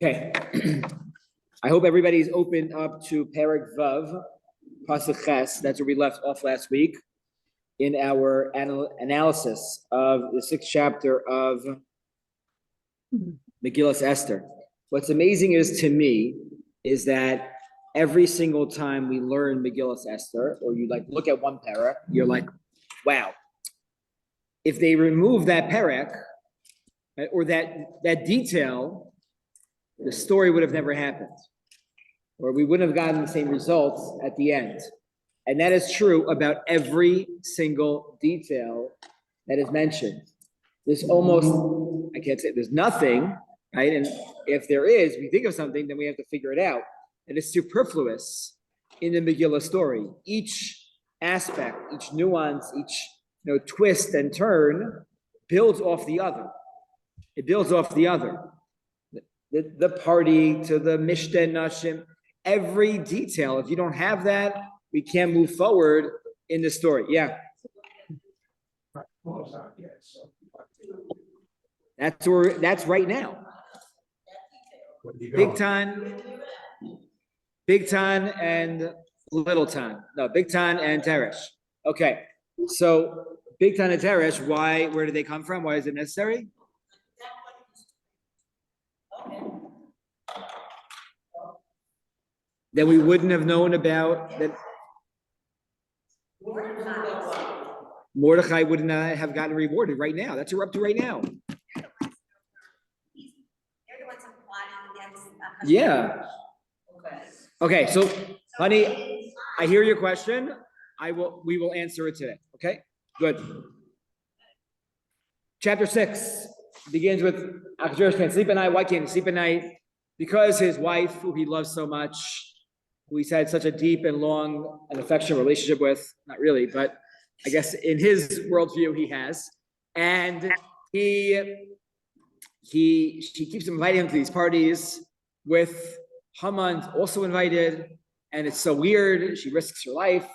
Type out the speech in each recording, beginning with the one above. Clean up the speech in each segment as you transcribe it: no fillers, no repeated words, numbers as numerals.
Okay. I hope everybody's opened up to Perek Vav, Pasuk Ches. That's where we left off last week in our analysis of the 6th chapter of Megillas Esther. What's amazing to me is that every single time we learn Megillas Esther, or you look at one perek, you're like, wow. If they remove that perek, or that detail, the story would have never happened, or we wouldn't have gotten the same results at the end. And that is true about every single detail that is mentioned. There's almost, I can't say there's nothing, right? And if there is, we think of something, then we have to figure it out. And it's superfluous in the Megillah story. Each aspect, each nuance, each twist and turn builds off the other. It builds off the other. The party to the Mishten Nashim, every detail. If you don't have that, we can't move forward in the story. Yeah. That's right now. Big Tan and Little Tan. No, Big Tan and Teresh. Okay. So Big Tan and Teresh, where do they come from? Why is it necessary? That we wouldn't have known about that. Mordechai would not have gotten rewarded right now. That's what we're up to right now. Yeah. Okay, so honey, I hear your question. We will answer it today. Okay, good. Chapter 6 begins with Achashverosh can't sleep at night. Why can't he sleep at night? Because his wife, who he loves so much, who he's had such a deep and long and affectionate relationship with, not really, but I guess in his worldview he has, and she keeps inviting him to these parties with Haman also invited, and it's so weird. She risks her life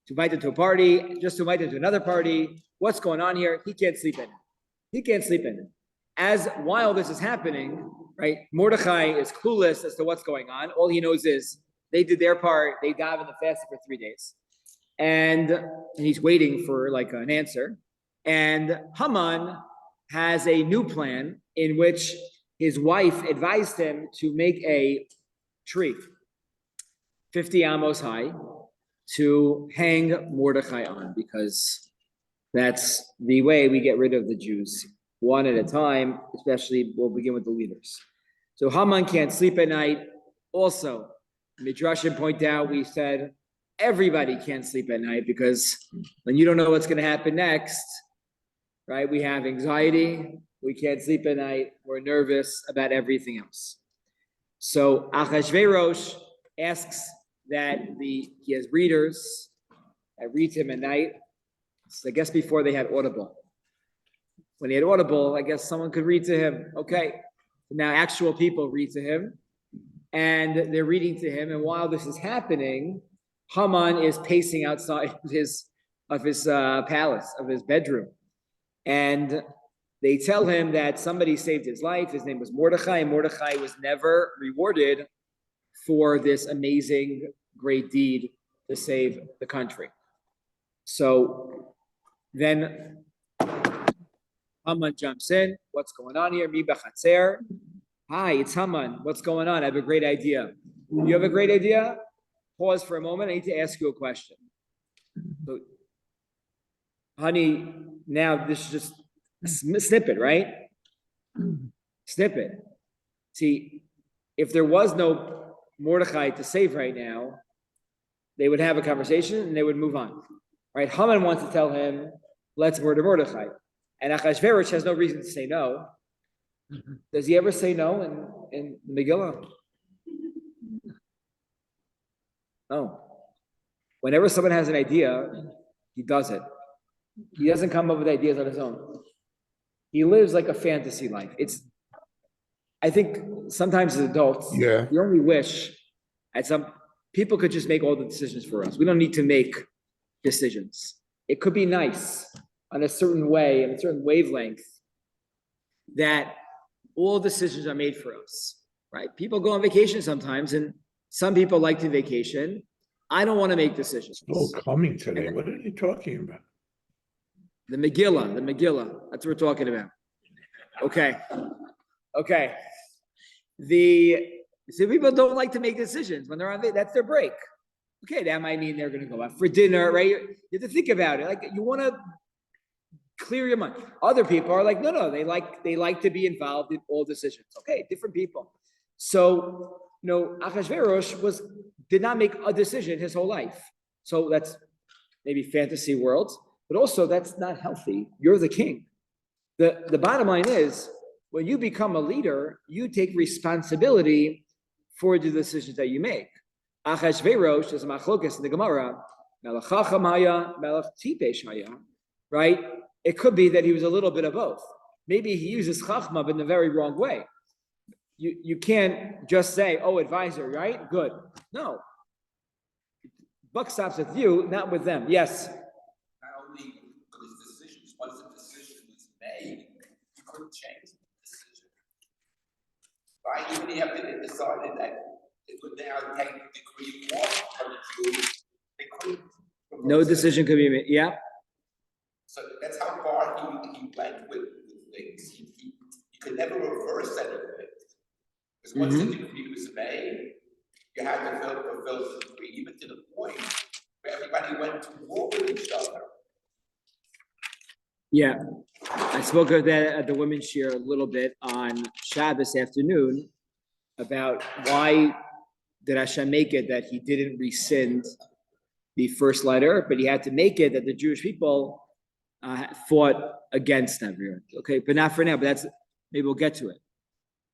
to invite him to a party, just to invite him to another party. What's going on here? He can't sleep in it. He can't sleep in it. While this is happening, right? Mordechai is clueless as to what's going on. All he knows is they did their part. They davened and fasted for 3 days. And he's waiting for an answer. And Haman has a new plan in which his wife advised him to make a tree 50 amos high to hang Mordechai on, because that's the way we get rid of the Jews, one at a time. Especially, we'll begin with the leaders. So Haman can't sleep at night. Also, Midrashim point out, we said everybody can't sleep at night, because when you don't know what's going to happen next, right? We have anxiety. We can't sleep at night. We're nervous about everything else. So Achashverosh asks that he has readers that read to him at night. So I guess before they had Audible. When he had Audible, I guess someone could read to him. Okay, now actual people read to him, and they're reading to him. And while this is happening, Haman is pacing outside of his palace, of his bedroom, and they tell him that somebody saved his life. His name was Mordechai, and Mordechai was never rewarded for this amazing, great deed to save the country. So then Haman jumps in. What's going on here? Mi b'chatzer. Hi, it's Haman. What's going on? I have a great idea. You have a great idea? Pause for a moment. I need to ask you a question. So, honey, now this is just a snippet, right? Snippet. See, if there was no Mordechai to save right now, they would have a conversation and they would move on. Right? Haman wants to tell him, let's murder Mordechai. And Achashverosh has no reason to say no. Does he ever say no in Megillah? No. Whenever someone has an idea, he does it. He doesn't come up with ideas on his own. He lives like a fantasy life. I think sometimes as adults, we only wish people could just make all the decisions for us. We don't need to make decisions. It could be nice on a certain way, in a certain wavelength, that all decisions are made for us. right? People go on vacation sometimes, and some people like to vacation. I don't want to make decisions. Oh, coming today. What are they talking about? The Megillah. That's what we're talking about. Okay. So people don't like to make decisions when they're on. That's their break. Okay, that might mean they're going to go out for dinner, right? You have to think about it. Like you want to clear your mind. Other people are like, no, they like to be involved in all decisions. Okay, different people. So Achashverosh did not make a decision his whole life. So that's maybe fantasy world, but also that's not healthy. You're the king. The bottom line is when you become a leader, you take responsibility for the decisions that you make. Achashverosh is a machlokes in the Gemara. Melech chacham haya, melech tipesh haya, right? It could be that he was a little bit of both. Maybe he uses chachma, but in the very wrong way. You can't just say, "Oh, advisor, right? Good." No. Buck stops with you, not with them. Yes. Not only for his decisions. Once the decision was made, you couldn't change the decision. Right? Even if it decided that it would now take the decree of war from you, they couldn't. No decision could be made. Yeah. So that's how far he went with things. He could never reverse anything. Because once the decree was made, you had to fulfill the decree, even to the point where everybody went to war with each other. Yeah. I spoke of that at the women's shiur a little bit on Shabbos afternoon about why did Hashem make it that he didn't rescind the first letter, but he had to make it that the Jewish people fought against them. Okay, but not for now, but maybe we'll get to it.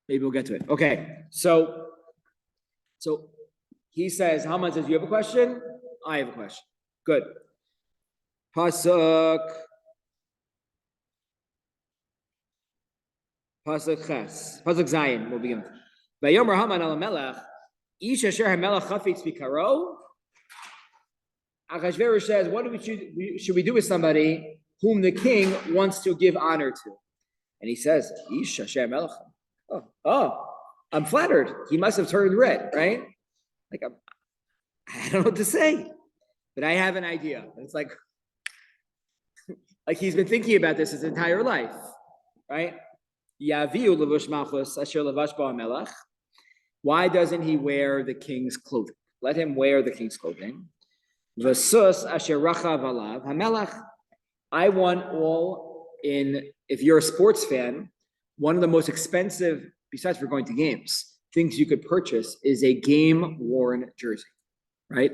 Okay, so he says, Haman says, you have a question? I have a question. Good. Pasuk Ches. Pasuk Zayin, we'll begin with. Vayomer Haman al Melech, Ish asher hamelech chafetz bikaro. Achashverosh says, what should we do with somebody whom the king wants to give honor to? And he says, Ish asher melech. Oh, I'm flattered. He must have turned red, right? Like, I don't know what to say, but I have an idea. It's like he's been thinking about this his entire life, right? Yaviu levush malchus asher levash ba melech. Why doesn't he wear the king's clothing? Let him wear the king's clothing. V'sus asher rachav alav hamelech. I want if you're a sports fan, one of the most expensive, besides for going to games, things you could purchase is a game-worn jersey, right?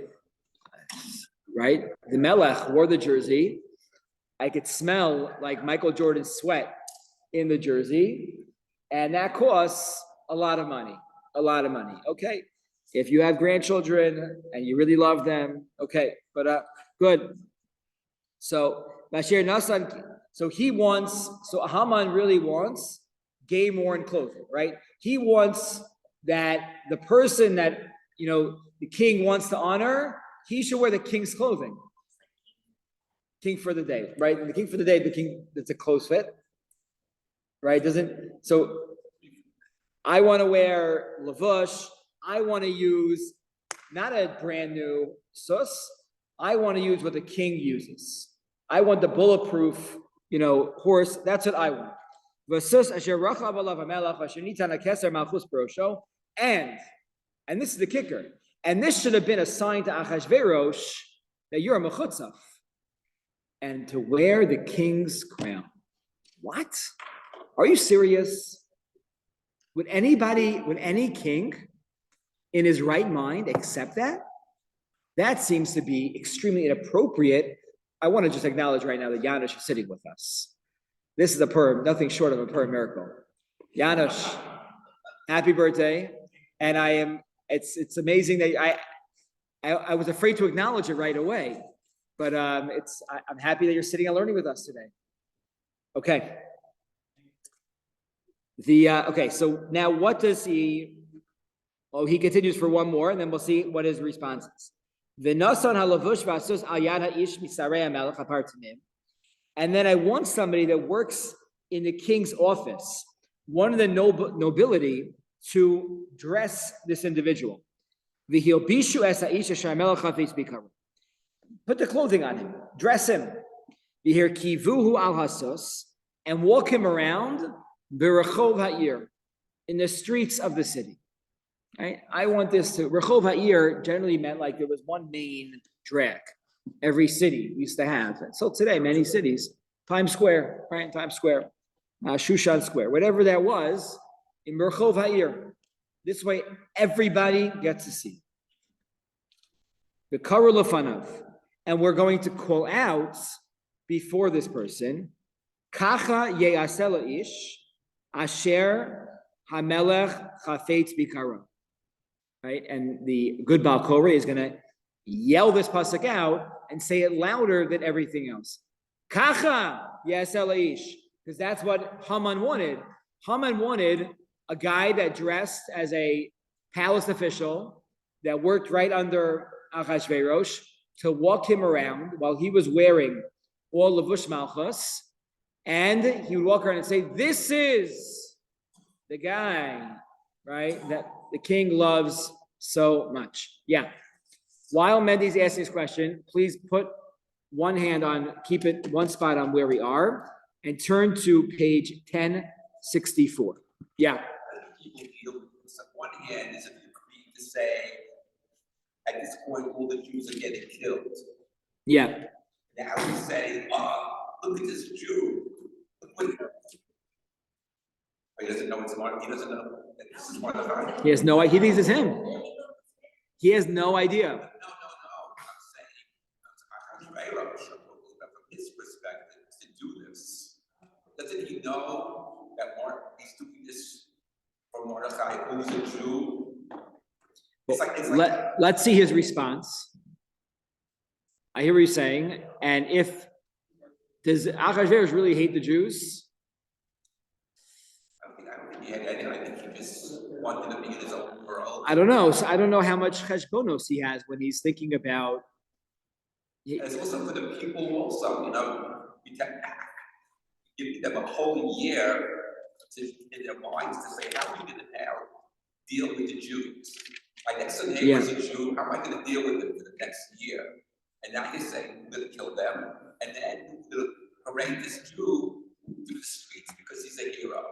Right? The Melech wore the jersey. I could smell like Michael Jordan's sweat in the jersey, and that costs a lot of money. Okay? If you have grandchildren and you really love them, okay, but good. So, Bashir Nasan, so Haman really wants game-worn clothing, right? He wants that the person that, the king wants to honor, he should wear the king's clothing. King for the day, right? And the king for the day, it's a close fit, right? So I want to wear lavush. I want to use not a brand new sus. I want to use what the king uses. I want the bulletproof, horse. That's what I want. And this is the kicker. And this should have been a sign to Achashverosh that you're a mechutzaf. And to wear the king's crown. What? Are you serious? Would any king in his right mind accept that? That seems to be extremely inappropriate. I want to just acknowledge right now that Janusz is sitting with us. This is nothing short of a Purim miracle. Janusz, happy birthday. And it's amazing that I was afraid to acknowledge it right away, but I'm happy that you're sitting and learning with us today. Okay. So now what does he continues for one more, and then we'll see what his response is. And then I want somebody that works in the king's office. One of the nobility to dress this individual. Put the clothing on him, dress him. And walk him around in the streets of the city. Right? I want this to Rechov Ha'ir generally meant like there was one main drag every city used to have. So today, many cities, Times Square, right? Times Square, Shushan Square, whatever that was, in Rechov Ha'ir. This way, everybody gets to see. The Karu Lefanav. And we're going to call out before this person, Kacha Ye'asel Ish, Asher Hamelech Chafetz Bikara. Right? And the good Baal Korah is going to yell this pasuk out and say it louder than everything else. Kacha Ye'asel Ish, because that's what Haman wanted. Haman wanted a guy that dressed as a palace official that worked right under Achashverosh to walk him around while he was wearing all Levush Malchus, and he would walk around and say, "This is the guy, right, that the king loves so much." Yeah. While Mendy's asking this question, please put one hand on, keep it one spot on where we are, and turn to page 1064. Yeah. One hand is a decree to say, at this point, all the Jews are getting killed. Yeah. Now we say, look at this Jew. Look what he doesn't know it's Mark. He doesn't know that this is Mark. He has no idea. He thinks it's him. He has no idea. No. I'm saying, from his perspective, to do this, doesn't he know that he's doing this for Mordechai, who's a Jew? Let's see his response. I hear what he's saying. And does Achashverosh really hate the Jews? I don't think he had any. I think he just wanted to be in his own world. I don't know. So I don't know how much cheshbonos he has when he's thinking about. It's also for the people also, you can give them a whole year in their minds to say, how are we going to now deal with the Jews? My next neighbor is a Jew. How am I going to deal with them for the next year? And now you're saying we're going to kill them, and then we're going to parade this Jew through the streets because he's a hero.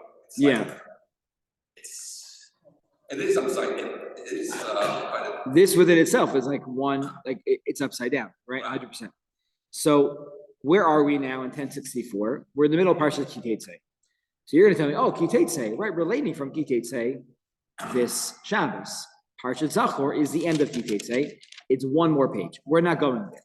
It is upside down. It is. This within itself is it's upside down, right? 100%. So where are we now in 1064? We're in the middle of Parshat Kitetse. So you're going to tell me, oh, Kitetse, right? Relating from Kitetse this Shabbos. Parshat Zachor is the end of Kitetse. It's one more page. We're not going there.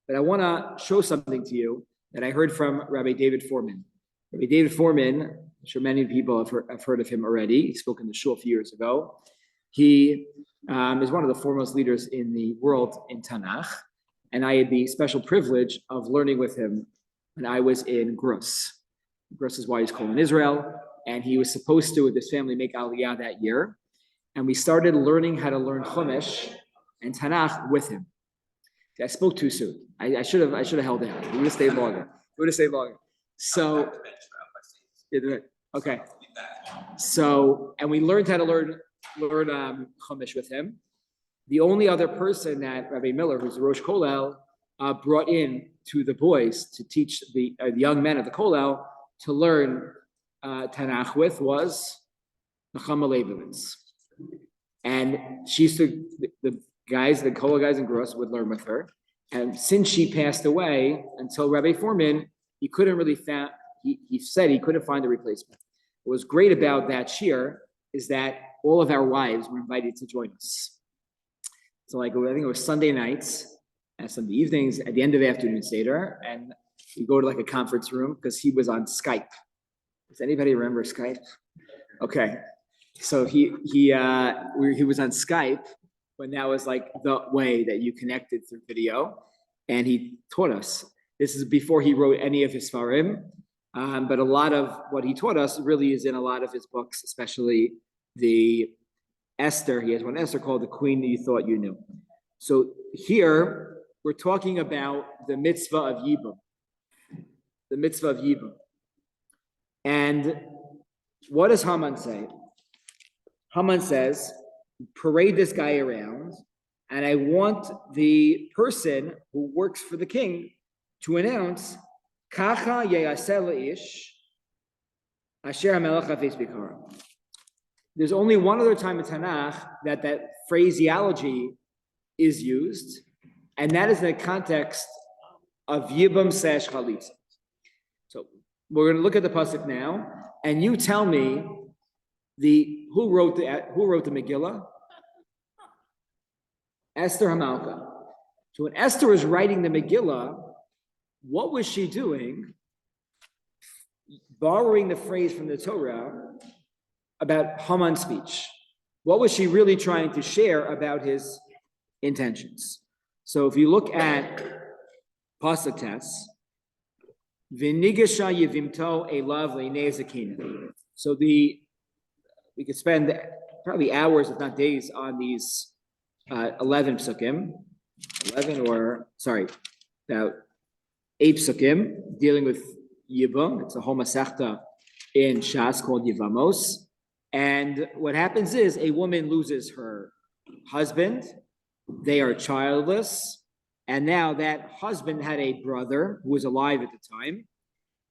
But I want to show something to you that I heard from Rabbi David Foreman. Rabbi David Foreman, I'm sure many people have heard of him already. He spoke in the shul a few years ago. He is one of the foremost leaders in the world in Tanakh. And I had the special privilege of learning with him when I was in Grus. Grus is why he's called in Israel. And he was supposed to, with his family, make Aliyah that year. And we started learning how to learn Chumash and Tanakh with him. I spoke too soon. I should have held out. We would have stayed longer. So, okay. So, and we learned how to learn Chumash with him. The only other person that Rabbi Miller, who's the Rosh Kollel, brought in to the boys to teach the young men of the Kollel to learn Tanakh with was Nechama Leibowitz. And she used to, the Kollel guys in Gross would learn with her. And since she passed away, until Rabbi Foreman, he couldn't really find, he said he couldn't find a replacement. What was great about that shiur is that all of our wives were invited to join us. So I think it was Sunday nights and Sunday evenings at the end of the afternoon Seder, and we go to a conference room because he was on Skype. Does anybody remember Skype? Okay. So he was on Skype when that was the way that you connected through video, and he taught us. This is before he wrote any of his Farim, but a lot of what he taught us really is in a lot of his books, especially the Esther. He has one Esther called The Queen That You Thought You Knew. So here we're talking about the mitzvah of Yibum. The mitzvah of Yibum. And what does Haman say? Haman says, parade this guy around, and I want the person who works for the king to announce, Kacha yeyaseh la'ish asher hamelech hafetz bikara. There's only one other time in Tanakh that phraseology is used, and that is in the context of Yibam / Chalitza. So we're going to look at the pasuk now, and you tell me who wrote the Megillah? Esther Hamalka. So when Esther was writing the Megillah, what was she doing? Borrowing the phrase from the Torah about Haman's speech. What was she really trying to share about his intentions? So if you look at pasuk test, V'nigasha yivimto elav le'nei zakina. So we could spend probably hours, if not days, on these 11 psukim, about 8 psukim dealing with Yibum. It's a whole masechta in Shas called Yivamos. And what happens is a woman loses her husband, they are childless, and now that husband had a brother who was alive at the time,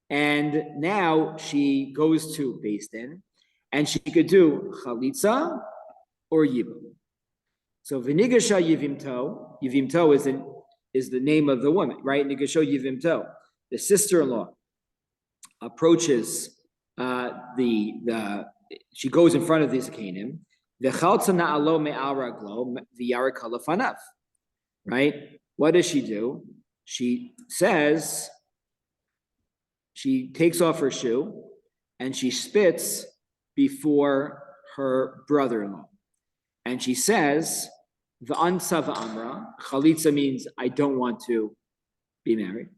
and now she goes to Beis Din, and she could do chalitza or yibum. So v'nigasha yivimto is the name of the woman, right? Nigasho yivimto, the sister-in-law approaches she goes in front of the Zakanim, right? What does she do? She says, she takes off her shoe and she spits before her brother-in-law. And she says, V'ansa v'amra, chalitza means I don't want to be married.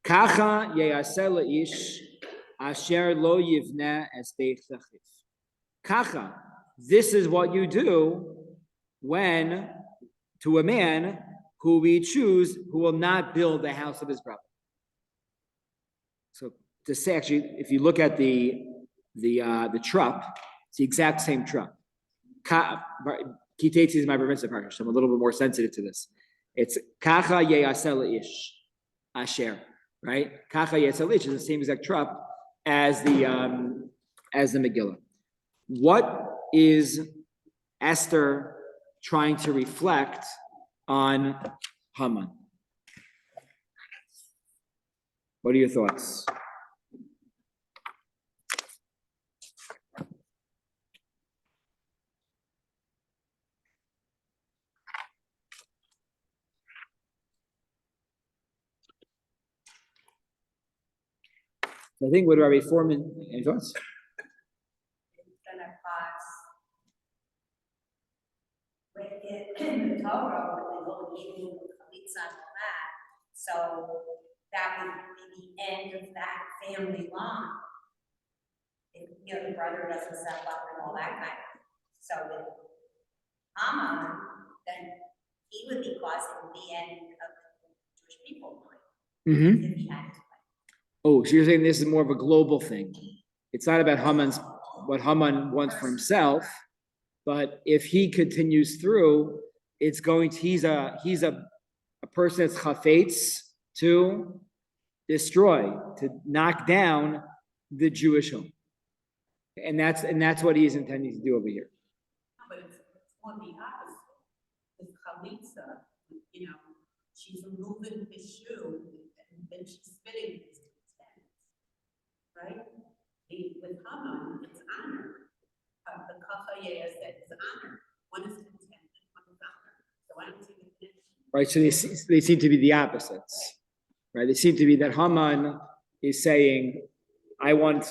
Kacha yeyaseh la'ish asher lo yivneh es beit zachif. Kacha, this is what you do when to a man who we choose who will not build the house of his brother. So to say, actually, if you look at the trup, it's the exact same trup. Kitetzi is my permissive parsha, so I'm a little bit more sensitive to this. It's kacha yeyaseh la'ish asher, right? Kacha yeyaseh la'ish is the same exact trup as the Megillah. What is Esther trying to reflect on Haman? What are your thoughts? I think what Rabbi Foreman, any thoughts? It's gonna cause in the Torah, when they go eating chalitza and all that, so that would be the end of that family line. If, the brother doesn't step up and all that kind of, so with Haman, then he would be causing the end of the Jewish people line. Mm-hmm. If he had to. Oh, so you're saying this is more of a global thing. It's not about what Haman wants for himself, but if he continues through, it's going to, he's a person that's chafetz to destroy, to knock down the Jewish home. And that's what he is intending to do over here. But it's on the opposite. With chalitza, she's removing his shoe and then she's spitting his intent, right? With Haman, it's honor. The kachayeh said it's honor. One is content and one is honor. So I don't see the connection. Right, so they seem to be the opposites, right? They seem to be that Haman is saying, I want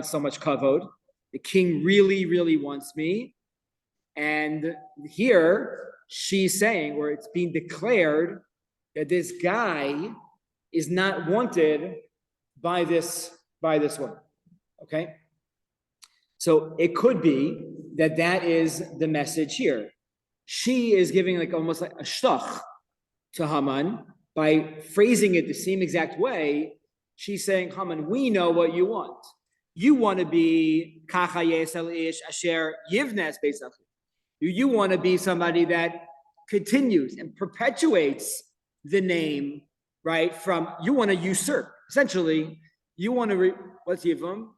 so much kavod. The king really, really wants me. And here she's saying, or it's being declared that this guy is not wanted by this woman. Okay? So it could be that is the message here. She is giving almost like a shtuch to Haman by phrasing it the same exact way. She's saying, Haman, we know what you want. You want to be kacha yesel ish asher yivnes beisach. You want to be somebody that continues and perpetuates the name, right? You want to usurp. Essentially, you want to, what's yivum?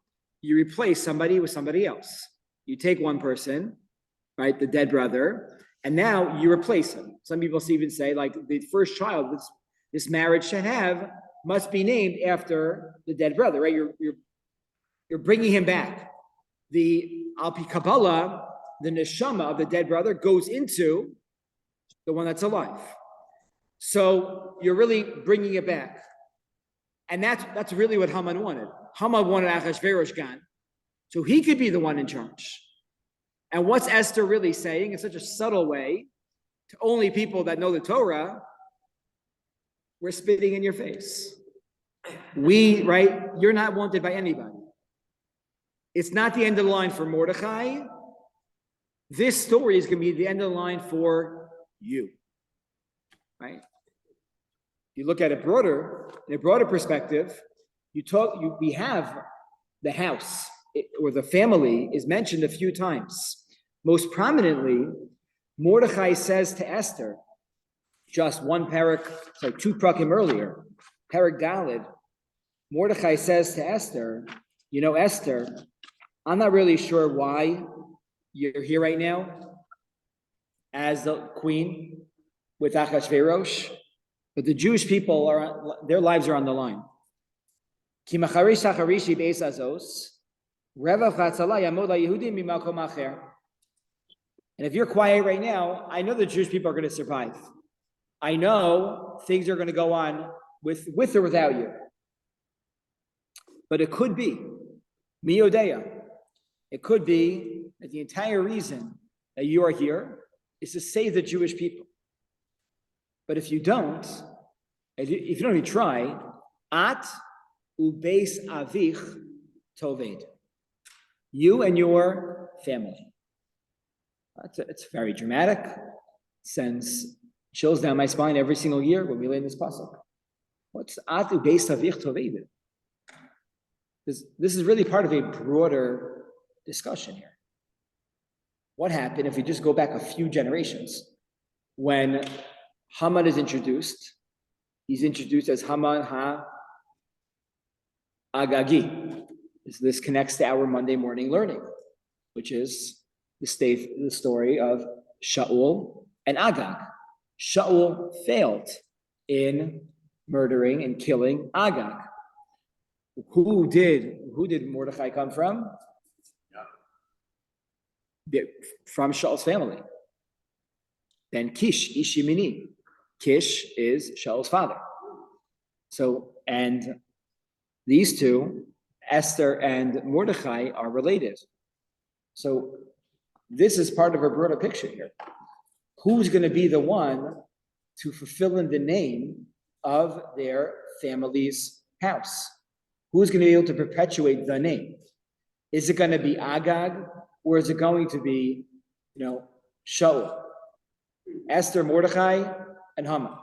You replace somebody with somebody else. You take one person, right, the dead brother, and now you replace him. Some people even say, like, the first child this marriage should have must be named after the dead brother, right? You're bringing him back. The Alpi Kabbalah, the neshama of the dead brother goes into the one that's alive. So you're really bringing it back. And that's really what Haman wanted. Haman wanted Achashverosh gone, so he could be the one in charge. And what's Esther really saying in such a subtle way to only people that know the Torah? We're spitting in your face. You're not wanted by anybody. It's not the end of the line for Mordechai. This story is going to be the end of the line for you, right? You look at it in a broader perspective, we have the house or the family is mentioned a few times. Most prominently, Mordechai says to Esther, just one parak, two prakim earlier, parak Daled, Mordechai says to Esther, Esther, I'm not really sure why you're here right now as the queen with Achashverosh, but the Jewish people their lives are on the line. Ki macharish acharishi beis azos, revav chatzala yamod laYehudim mimakom acher. And if you're quiet right now, I know the Jewish people are going to survive. I know things are going to go on with or without you. But it could be, miodeya, it could be that the entire reason that you are here is to save the Jewish people. But if you don't even try, at ubeis avich toved, you and your family. It's very dramatic. Sends chills down my spine every single year when we lay in this pasuk. What's at ubeis avich toved? This is really part of a broader discussion here. What happened if we just go back a few generations when Haman is introduced? He's introduced as Haman ha-Agagi. This connects to our Monday morning learning, which is the story of Shaul and Agag. Shaul failed in murdering and killing Agag. Who did Mordechai come from? From Shaul's family. Then Kish, Ishimini. Kish is Shaul's father. So, and these two, Esther and Mordechai, are related. So this is part of a broader picture here. Who's going to be the one to fulfill in the name of their family's house? Who's going to be able to perpetuate the name? Is it going to be Agag, or is it going to be, Shaul? Esther, Mordechai, and Haman.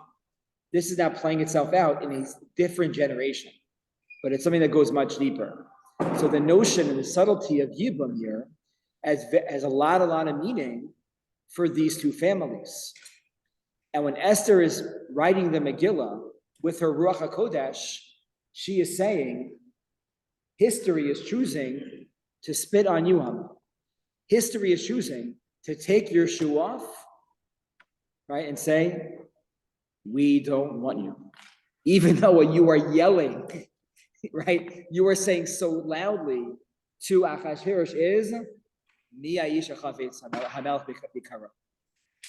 This is now playing itself out in a different generation, but it's something that goes much deeper. So the notion and the subtlety of Yibum here has a lot of meaning for these two families. And when Esther is writing the Megillah with her Ruach HaKodesh, she is saying, history is choosing to spit on you, Haman. History is choosing to take your shoe off, right, and say, we don't want you. Even though what you are yelling, right, you are saying so loudly to Achashverosh is,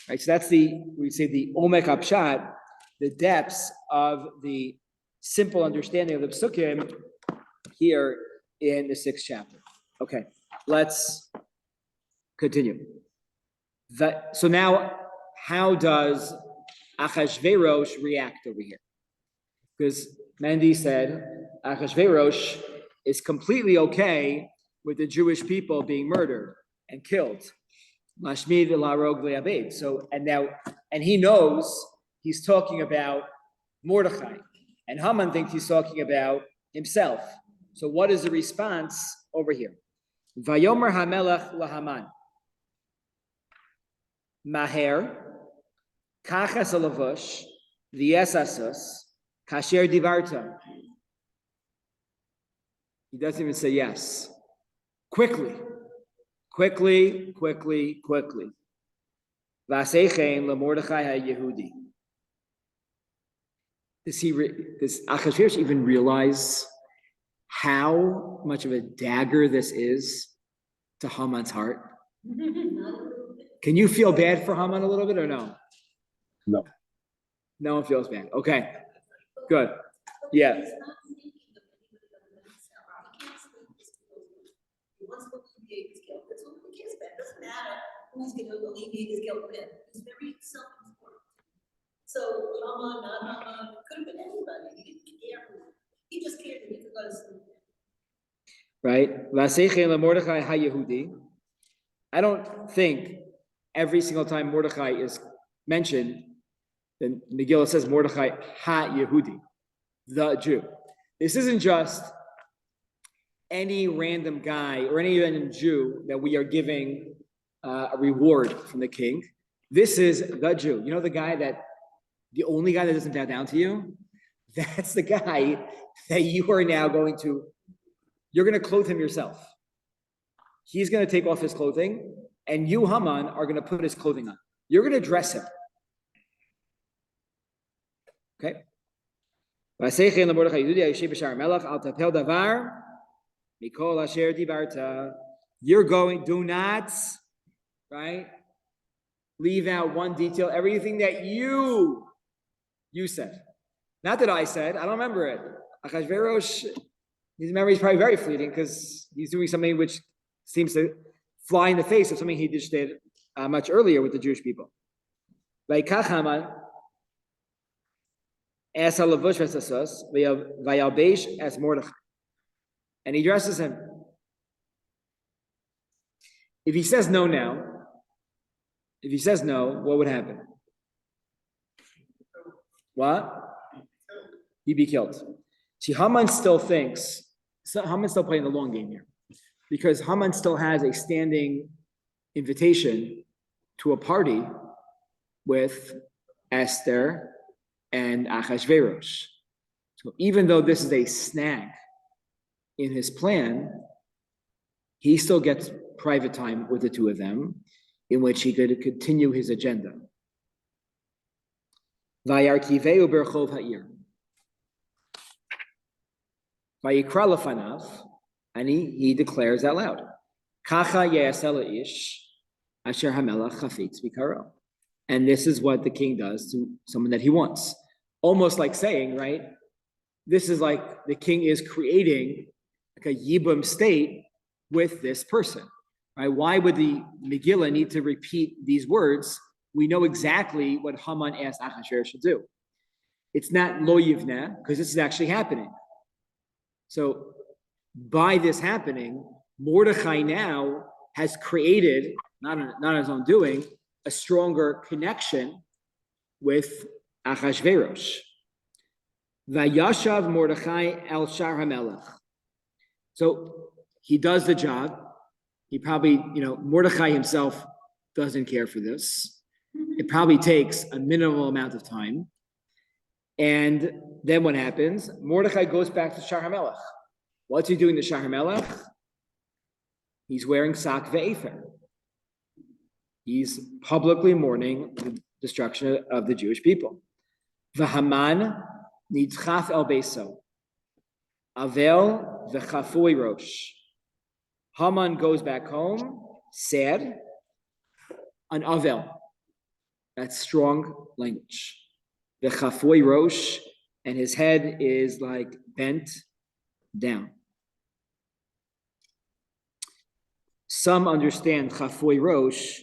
right, so that's we'd say the Omek Apshat, the depths of the simple understanding of the Psukim here in the 6th chapter. Okay, let's continue. So now, how does Achashverosh react over here? Because Mandy said Achashverosh is completely okay with the Jewish people being murdered and killed. Mashmid larog le'abed. So, and he knows he's talking about Mordechai, and Haman thinks he's talking about himself. So what is the response over here. Vayomer Hamelech lahaman. Maher, kachas alavush, v'yesasus, kasher divarta. He doesn't even say yes. Quickly. Vasechein leMordechai haYehudi. Does Achashverosh even realize how much of a dagger this is to Haman's heart? Can you feel bad for Haman a little bit or no? No. No one feels bad. Okay, good. Yeah. He's not thinking of anybody other than himself. He can't sleep this guilt. He wants to alleviate his guilt. That's what he cares about. It doesn't matter who's going to alleviate his guilt with. He's very self-important. So Haman, not Haman, could have been anybody. He didn't care who. He just cared that he could go to sleep. Right? Vasechein leMordechai haYehudi. I don't think every single time Mordechai is mentioned, then Megillah says Mordechai ha-Yehudi, the Jew. This isn't just any random guy or any random Jew that we are giving a reward from the king. This is the Jew. You know the only guy that doesn't bow down to you? That's the guy that you are now you're going to clothe him yourself. He's going to take off his clothing, and you, Haman, are going to put his clothing on. You're going to dress him. Okay? You're going, do not, right? Leave out one detail, everything that you said. Not that I said, I don't remember it. Achashverosh, his memory is probably very fleeting because he's doing something which seems to fly in the face of something he just did much earlier with the Jewish people. Vayikach Haman es halavush v'sasos vayalbesh es Mordechai, and he dresses him. If he says no now, what would happen? What? He'd be killed. See, Haman's still playing the long game here, because Haman still has a standing invitation to a party with Esther and Achashverosh. So even though this is a snag in his plan, he still gets private time with the two of them, in which he could continue his agenda. Vayarkiveu berchov ha'ir. Vayikra lefanav, and he declares out loud, Kacha ye'aseh ish asher hamelach chafetz bikaro. And this is what the king does to someone that he wants. Almost like saying, right, this is like the king is creating like a yibum state with this person, right? Why would the Megillah need to repeat these words? We know exactly what Haman asked Achashverosh to do. It's not lo yivneh, because this is actually happening. So by this happening, Mordechai now has created, not on his own doing, a stronger connection with Achashverosh. Vayashav Mordechai el Shar HaMelech. So he does the job. He probably, Mordechai himself doesn't care for this. It probably takes a minimal amount of time. And then what happens? Mordechai goes back to Shar HaMelech. What's he doing to Shar HaMelech? He's wearing sak ve'efer. He's publicly mourning the destruction of the Jewish people. V'haman nitzchaf el beso. Avel v'chafui rosh. Haman goes back home, sad, an avel. That's strong language. The chafui rosh, and his head is like bent down. Some understand chafui rosh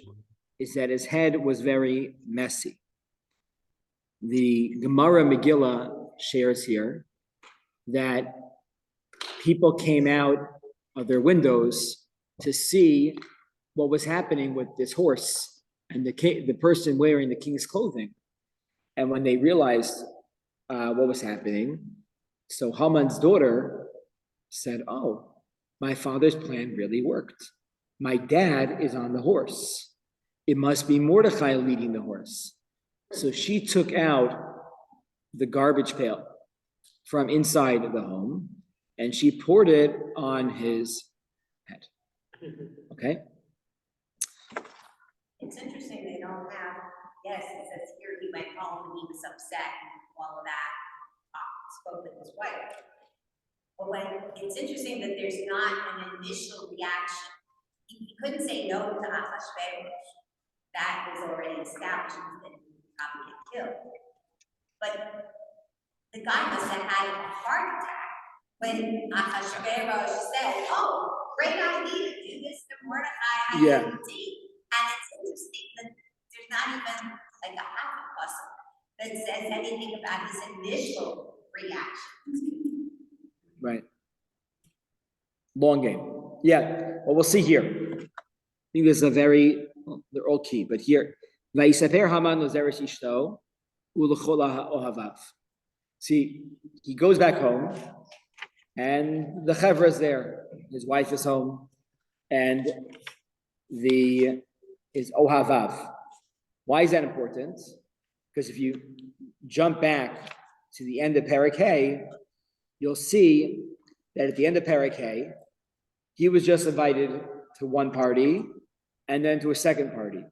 is that his head was very messy. The Gemara Megillah shares here that people came out of their windows to see what was happening with this horse and the person wearing the king's clothing. And when they realized what was happening, so Haman's daughter said, "Oh, my father's plan really worked. My dad is on the horse. It must be Mordechai leading the horse. So she took out the garbage pail from inside the home and she poured it on his head. Okay? It's interesting, they don't have, yes, it says here he went home and he was upset and all of that, spoke with his wife. But it's interesting that there's not an initial reaction. He couldn't say no to Achashverosh. That was already established that he would probably get killed. But the guy must have had a heart attack when Achashverosh said, "Oh, great idea, do this to Mordechai." Yeah. And it's interesting that there's not even like a half a puzzle that says anything about his initial reaction. Right. Long game. Yeah. Well, we'll see here. I think this is they're all key, but here, see, he goes back home and the chevra is there. His wife is home and is ohavav. Why is that important? Because if you jump back to the end of Perek Hey, you'll see that at the end of Perek Hey, he was just invited to one party and then to a second party.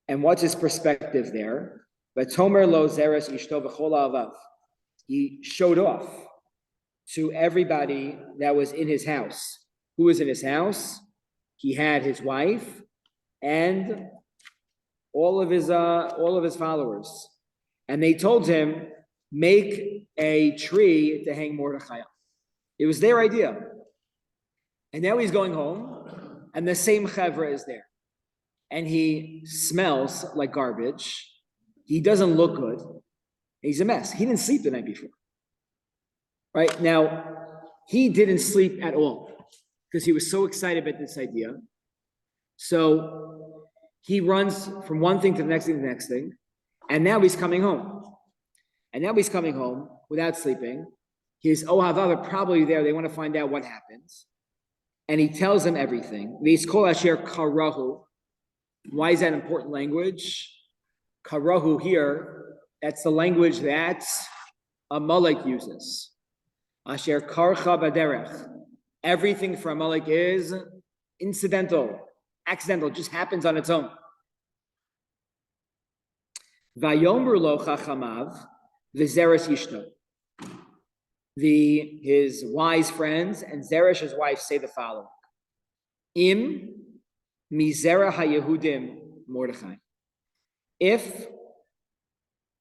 And what's his perspective there? He showed off to everybody that was in his house. Who was in his house? He had his wife and all of his followers. And they told him, make a tree to hang Mordechai on. It was their idea. And now he's going home, and the same chevra is there. And he smells like garbage. He doesn't look good. He's a mess. He didn't sleep the night before. Right? Now, he didn't sleep at all because he was so excited about this idea. So he runs from one thing to the next thing to the next thing. And now he's coming home. And now he's coming home without sleeping. His ohavav are probably there. They want to find out what happens. And he tells them everything. V'yiskol asher karahu. Why is that important language? Karahu here, that's the language that Amalek uses. Asher karcha baderech. Everything for Amalek is incidental, accidental, just happens on its own. Vayomru lo chachamav v'zeres yishto. His wise friends and Zeresh, his wife, say the following: Im mizera haYehudim Mordechai. If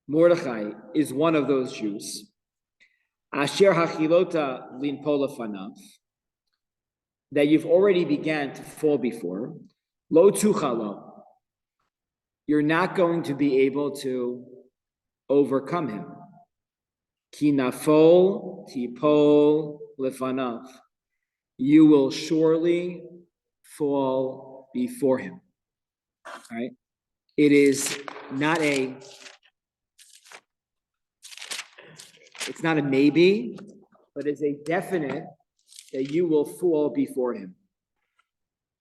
Mordechai is one of those Jews, asher hachilota linpola fanav, that you've already began to fall before, lo tuchalo, you're not going to be able to overcome him. Ki nafol tipol lefanav, you will surely fall before him. All right? It is not it's not a maybe, but it's a definite that you will fall before him.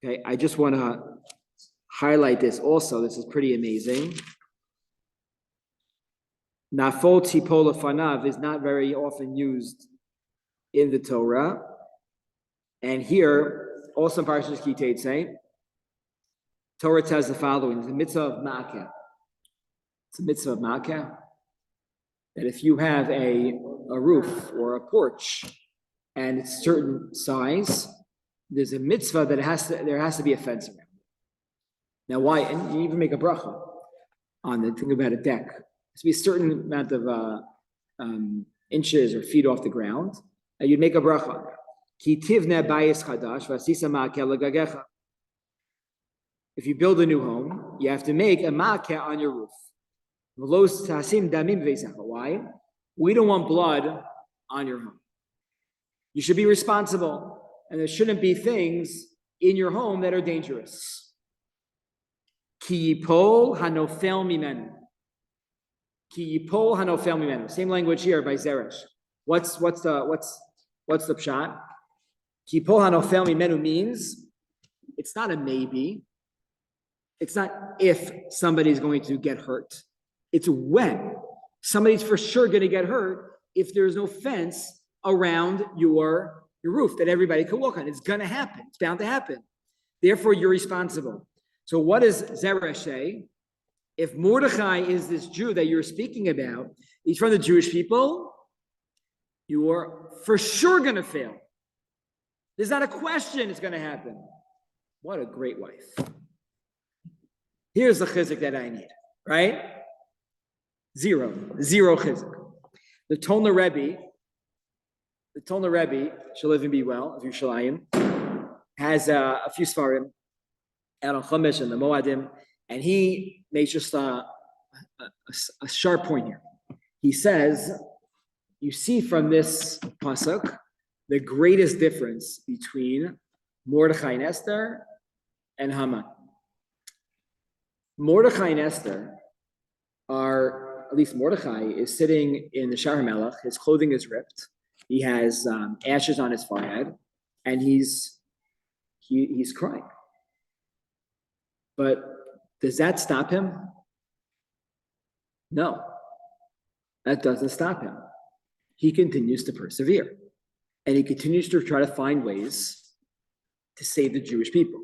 Okay, I just want to highlight this also. This is pretty amazing. Nafol tipol lefanav is not very often used in the Torah. And here, also in Parshas Ki Teitzei, Torah says the following: it's a mitzvah of ma'akeh. It's a mitzvah of ma'akeh that if you have a roof or a porch and it's a certain size, there's a mitzvah that there has to be a fence around it. Now, why? And you even make a bracha on it. Think about a deck. There has to be a certain amount of inches or feet off the ground, and you'd make a bracha. Ki tivne bayis chadash v'asisa ma'akeh l'gagecha. If you build a new home, you have to make a ma'akeh on your roof. Why? We don't want blood on your home. You should be responsible, and there shouldn't be things in your home that are dangerous. Ki yipol hanofel mimenu. Ki yipol hanofel mimenu. Same language here by Zeresh. What's the pshat? Kipol hanofel mimenu means it's not a maybe. It's not if somebody's going to get hurt. It's when somebody's for sure going to get hurt if there's no fence around your roof that everybody can walk on. It's going to happen. It's bound to happen. Therefore, you're responsible. So what does Zerah say? If Mordechai is this Jew that you're speaking about, he's from the Jewish people, you are for sure going to fail. There's not a question it's going to happen. What a great wife. Here's the chizuk that I need, right? Zero chizuk. The Tolna Rebbe, shall live and be well, of Yerushalayim, has a few svarim out on Chumash and the Moadim, and he makes just a sharp point here. He says, you see from this pasuk the greatest difference between Mordechai and Esther and Haman. Mordechai and Esther are, at least Mordechai is sitting in the Shahar Melech, his clothing is ripped, he has ashes on his forehead, and he's crying. But does that stop him? No, that doesn't stop him. He continues to persevere, and he continues to try to find ways to save the Jewish people.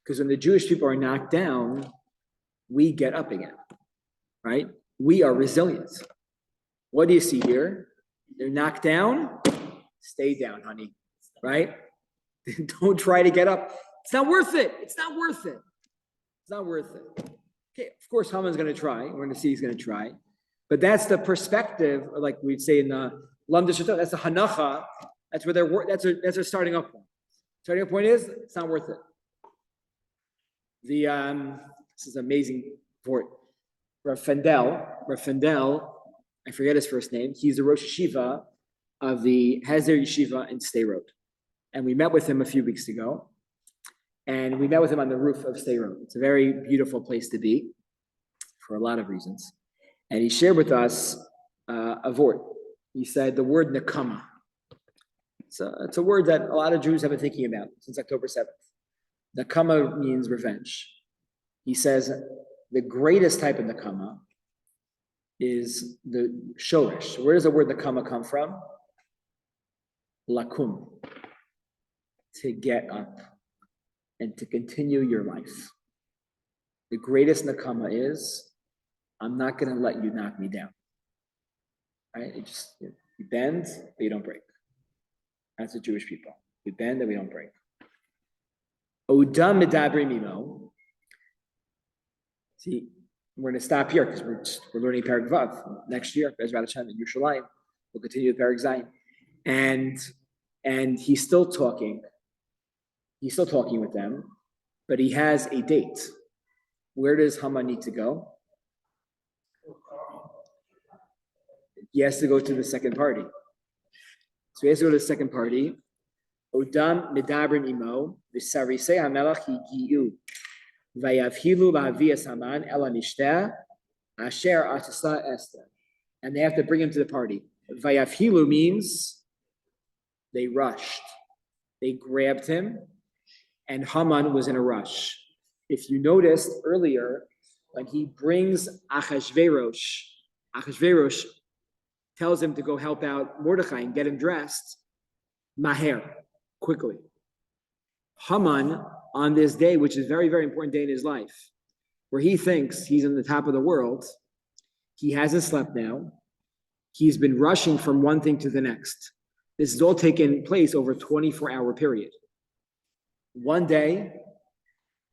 Because when the Jewish people are knocked down, we get up again, right? We are resilient. What do you see here? They're knocked down, stay down, honey, right? Don't try to get up. It's not worth it. It's not worth it. It's not worth it. Okay, of course, Haman's going to try. We're going to see he's going to try. But that's the perspective, like we'd say in the Lam Deshatot, that's the Hanacha. That's where that's their starting up point. Starting up point is, it's not worth it. This is amazing for Rav Fendel, I forget his first name. He's the Rosh Yeshiva of the Hazer Yeshiva in Stay Road. And we met with him a few weeks ago. And we met with him on the roof of Stay Road. It's a very beautiful place to be for a lot of reasons. And he shared with us a word. He said the word nakama. It's a word that a lot of Jews have been thinking about since October 7th. Nakama means revenge. He says the greatest type of nakama is the shoresh. Where does the word nakama come from? Lakum. To get up and to continue your life. The greatest nakama is, I'm not going to let you knock me down. Right? You bend, but you don't break. That's the Jewish people. We bend and we don't break. Odam medabri mimo. See, we're going to stop here because we're learning Perek Vav. Next year, Bezrat Hashem in Yerushalayim, we'll continue with Perek Zayin. And he's still talking. He's still talking with them, but he has a date. Where does Haman need to go? He has to go to the second party. So he has to go to the second party. Odam medabrim imo v'sarisei hamelach higiu vayavhilu la'avias Haman ela mishteh asher atisa Esther. And they have to bring him to the party. Vayavhilu means they rushed. They grabbed him, and Haman was in a rush. If you noticed earlier, when he brings Achashverosh tells him to go help out Mordechai and get him dressed, maher, quickly. Haman, on this day, which is a very, very important day in his life, where he thinks he's on the top of the world, he hasn't slept now. He's been rushing from one thing to the next. This has all taken place over a 24-hour period. One day,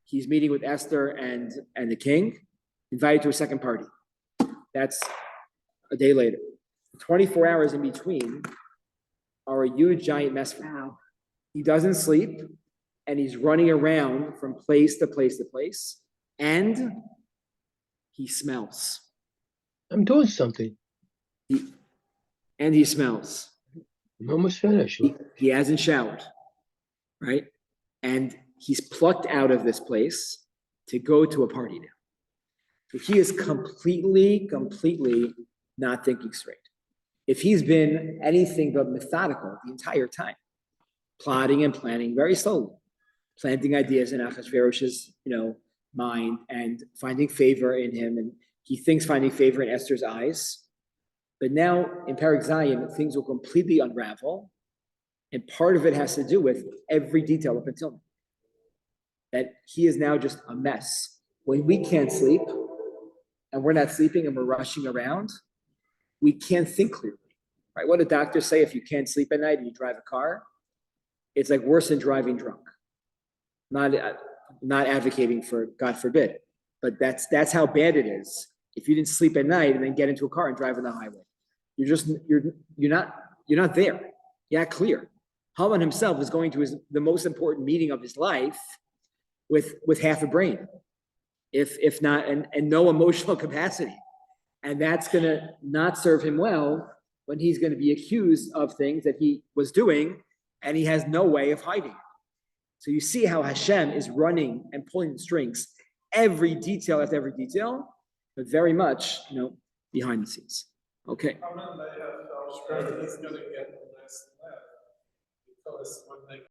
he's meeting with Esther and the king, invited to a second party. That's a day later. 24 hours in between are a huge, giant mess for him. He doesn't sleep, and he's running around from place to place to place, and he smells. I'm doing something. He smells. I'm almost finished. He hasn't showered, right? And he's plucked out of this place to go to a party now. So he is completely not thinking straight. If he's been anything but methodical the entire time, plotting and planning very slowly, planting ideas in Achashverosh's, mind and finding favor in him. And he thinks finding favor in Esther's eyes. But now in Perek Zayin, things will completely unravel. And part of it has to do with every detail up until now. That he is now just a mess. When we can't sleep and we're not sleeping and we're rushing around, we can't think clearly, right? What do doctors say if you can't sleep at night and you drive a car? It's like worse than driving drunk. Not advocating for, God forbid, but that's how bad it is. If you didn't sleep at night and then get into a car and drive on the highway, you're not there. You're not clear. Haman himself is going to the most important meeting of his life with half a brain, if not, and no emotional capacity. And that's going to not serve him well when he's going to be accused of things that he was doing and he has no way of hiding it. So you see how Hashem is running and pulling the strings, every detail after every detail, but very much, behind the scenes. Okay. How many they have felt spread is going to get less and less because when they